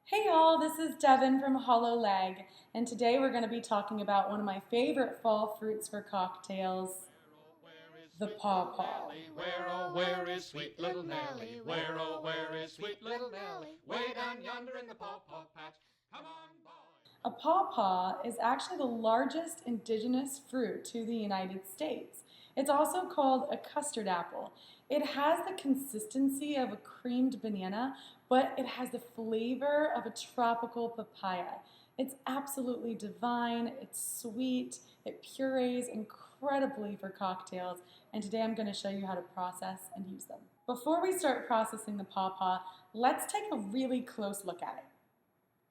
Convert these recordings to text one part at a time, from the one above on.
Hey y'all, this is Devin from Hollow Leg, and today we're going to be talking about one of my favorite fall fruits for cocktails, the pawpaw. Where, oh, where is sweet little Nellie? Where, oh, where is sweet little Nellie? Way down yonder in the pawpaw patch. Come on, boy. A pawpaw is actually the largest indigenous fruit to the United States. It's also called a custard apple. It has the consistency of a creamed banana, but it has the flavor of a tropical papaya. It's absolutely divine, it's sweet, it purees incredibly for cocktails, and today I'm going to show you how to process and use them. Before we start processing the pawpaw, let's take a really close look at it.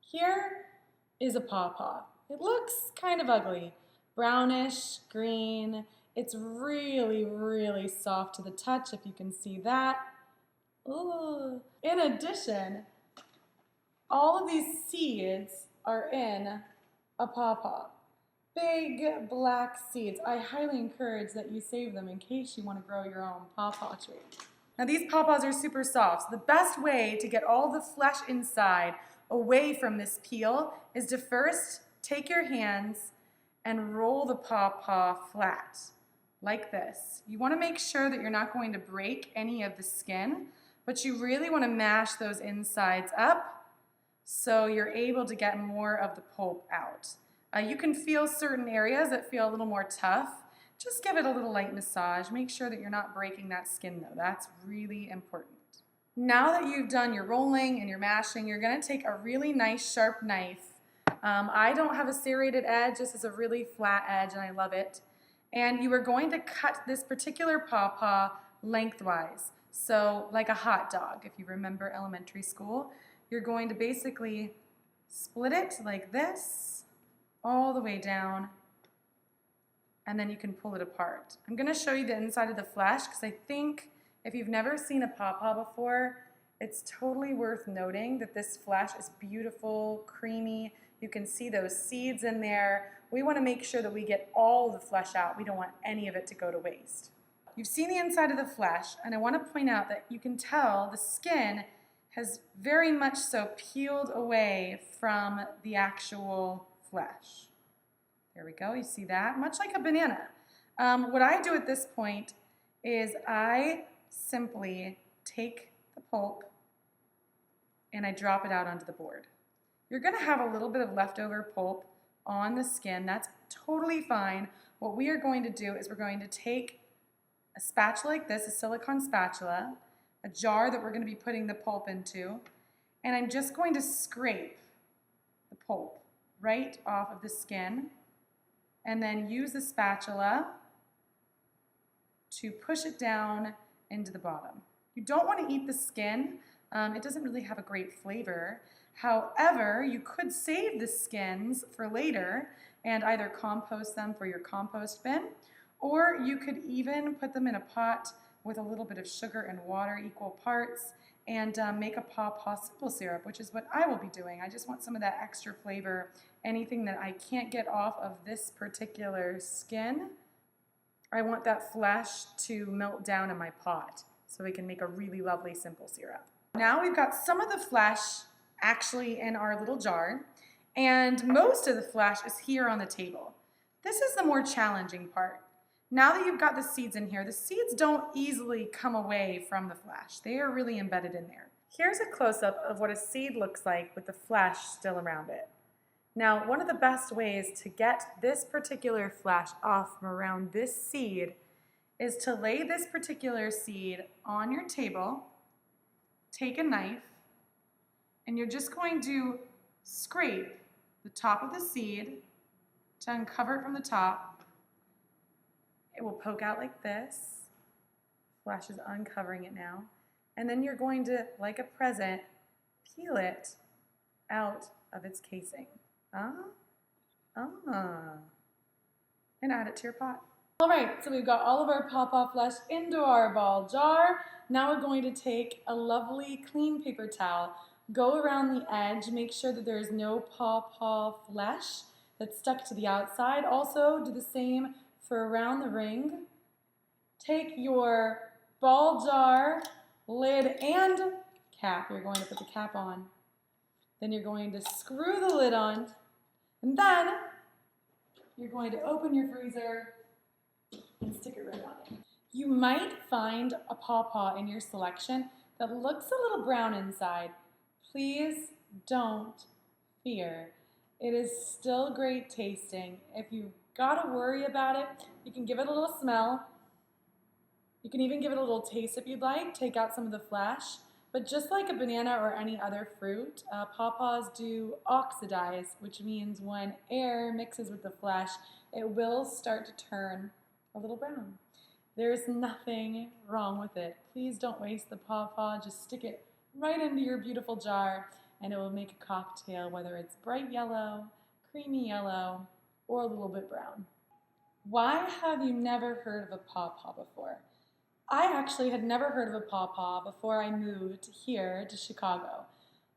Here is a pawpaw. It looks kind of ugly, brownish, green. It's really soft to the touch, if you can see that. Ooh. In addition, all of these seeds are in a pawpaw. Big black seeds. I highly encourage that you save them in case you want to grow your own pawpaw tree. Now these pawpaws are super soft, so the best way to get all the flesh inside away from this peel is to first take your hands and roll the pawpaw flat, like this. You want to make sure that you're not going to break any of the skin, but you really want to mash those insides up so you're able to get more of the pulp out. You can feel certain areas that feel a little more tough. Just give it a little light massage. Make sure that you're not breaking that skin though. That's really important. Now that you've done your rolling and your mashing, you're going to take a really nice sharp knife. I don't have a serrated edge. This is a really flat edge and I love it. And you are going to cut this particular pawpaw lengthwise. So like a hot dog, if you remember elementary school, you're going to basically split it like this all the way down, and then you can pull it apart. I'm going to show you the inside of the flesh because I think if you've never seen a pawpaw before, it's totally worth noting that this flesh is beautiful, creamy. You can see those seeds in there. We want to make sure that we get all the flesh out. We don't want any of it to go to waste. You've seen the inside of the flesh, and I want to point out that you can tell the skin has very much so peeled away from the actual flesh. There we go, you see that? Much like a banana. What I do at this point is I simply take the pulp and I drop it out onto the board. You're going to have a little bit of leftover pulp on the skin. That's totally fine. What we are going to do is we're going to take a spatula like this, a silicone spatula, a jar that we're going to be putting the pulp into, and I'm just going to scrape the pulp right off of the skin and then use the spatula to push it down into the bottom. You don't want to eat the skin. It doesn't really have a great flavor. However, you could save the skins for later and either compost them for your compost bin, or you could even put them in a pot with a little bit of sugar and water, equal parts, and make a pawpaw simple syrup, which is what I will be doing. I just want some of that extra flavor. Anything that I can't get off of this particular skin, I want that flesh to melt down in my pot so we can make a really lovely simple syrup. Now we've got some of the flesh actually in our little jar, and most of the flesh is here on the table. This is the more challenging part. Now that you've got the seeds in here, the seeds don't easily come away from the flesh. They are really embedded in there. Here's a close-up of what a seed looks like with the flesh still around it. Now, one of the best ways to get this particular flesh off from around this seed is to lay this particular seed on your table, take a knife, and you're just going to scrape the top of the seed to uncover it from the top. It will poke out like this. Flesh is uncovering it now. And then you're going to, like a present, peel it out of its casing. And add it to your pot. All right, so we've got all of our pawpaw flesh into our ball jar. Now we're going to take a lovely clean paper towel, go around the edge, make sure that there is no pawpaw flesh that's stuck to the outside. Also, do the same for around the ring. Take your ball jar, lid, and cap. You're going to put the cap on. Then you're going to screw the lid on, and then you're going to open your freezer and stick it right on it. You might find a pawpaw in your selection that looks a little brown inside. Please don't fear. It is still great tasting. If you've got to worry about it, you can give it a little smell. You can even give it a little taste if you'd like, take out some of the flesh. But just like a banana or any other fruit, pawpaws do oxidize, which means when air mixes with the flesh, it will start to turn a little brown. There's nothing wrong with it. Please don't waste the pawpaw. Just stick it right into your beautiful jar and it will make a cocktail, whether it's bright yellow, creamy yellow, or a little bit brown. Why have you never heard of a pawpaw before? I actually had never heard of a pawpaw before I moved here to Chicago.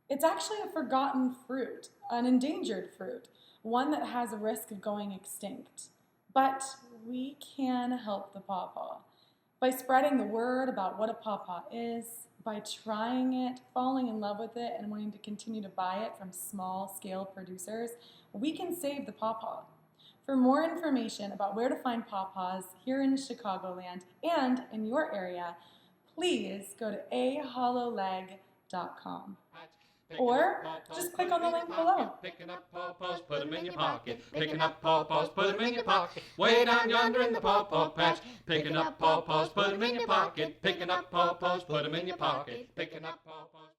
It's actually a forgotten fruit, an endangered fruit, one that has a risk of going extinct. But we can help the pawpaw by spreading the word about what a pawpaw is, by trying it, falling in love with it, and wanting to continue to buy it from small-scale producers. We can save the pawpaw. For more information about where to find pawpaws here in Chicagoland and in your area, please go to ahollowleg.com. Or just click on the link below. Picking up pawpaws, put them in your pocket. Picking up pawpaws, put them in your pocket. Way down yonder in the pawpaw patch. Picking up pawpaws, put them in your pocket. Picking up pawpaws, put them in your pocket. Picking up pawpaws.